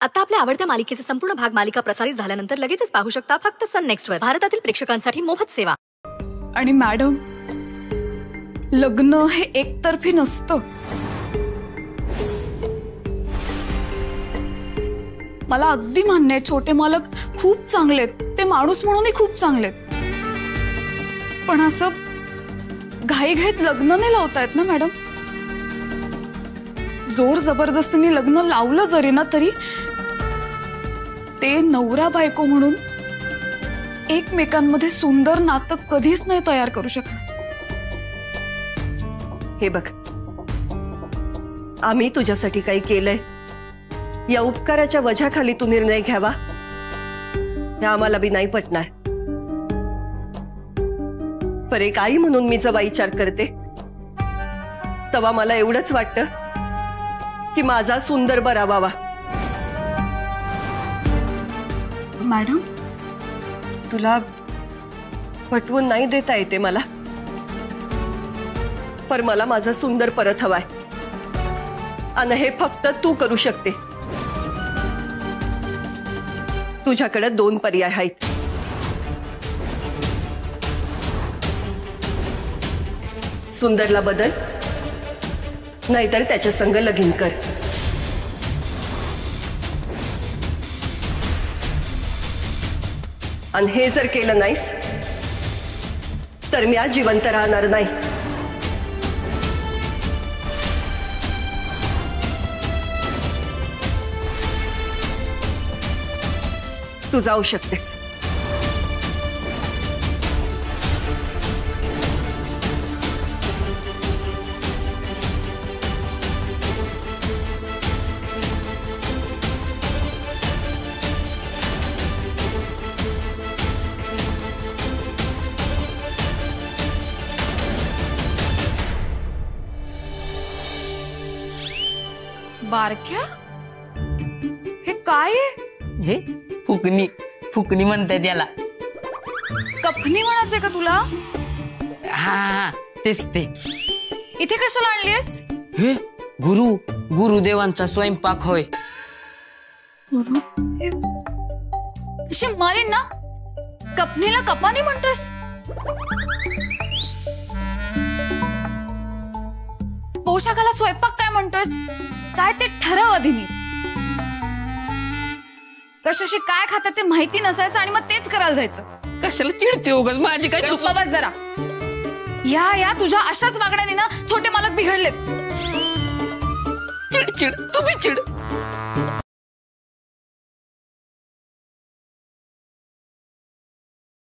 आता आपल्या आवडत्या मालिकेचे संपूर्ण भाग मालिका प्रसारित झाल्यानंतर लगेचच पाहू शकता फक्त सन नेक्स्ट वर. भारतातील प्रेक्षकांसाठी मोफत सेवा. आणि मॅडम, लग्न हे एकतर्फी नसतं. मला अगदी मान्य आहे, छोटे मालक खूप चांगले आहेत, ते माणूस म्हणूनही खूप चांगले आहेत. पण असं घाईघाईत लग्न नाही लावतायत ना मॅडम. जोर जबरदस्तीने लग्न लावलं जरी ना तरी ते नवरा बायको म्हणून एकमेकांमध्ये सुंदर नातं कधीच नाही तयार करू शकत. हे बघ, आम्ही तुझ्यासाठी काही केलंय, या उपकाराच्या वजाखाली तू निर्णय घ्यावा हे आम्हाला बी नाही पटणार. पर एक आई म्हणून मी जेव्हा विचार करते तेव्हा मला एवढंच वाटतं की माझा सुंदर बरा व्हावा. मॅडम, तुला पटवून नाही देता येते मला, पर मला माझा सुंदर परत हवाय आणि हे फक्त तू करू शकते. तुझ्याकडे 2 पर्याय आहेत. सुंदरला बदल, नाहीतर त्याच्या संग लगीन कर. आणि हे जर केलं नाहीस तर मी आज जिवंत राहणार नाही. तू जाऊ शकतेस. बारक्या, हे काय आहे? हे फुकणी फुकणी म्हणतात याला. कफनी म्हणायचंय का तुला? हा तेच ते. इथे कशाला आणलीस? हे गुरुदेवांचा स्वयंपाक होय. मारीन ना. कपनीला कपानी म्हणतोस? पोशाखाला स्वयंपाक काय म्हणतोस? काय ते ठरव आधी. कशाशी काय खातात ते माहिती नसायचं आणि मग तेच करायला जायचं. कशाला चिडते उगाच? माझी काय चूक? बस जरा. या तुझ्या अशाच वागण्याने ना छोटे मालक बिघडलेत. चिड चिड, तुम्ही चिड.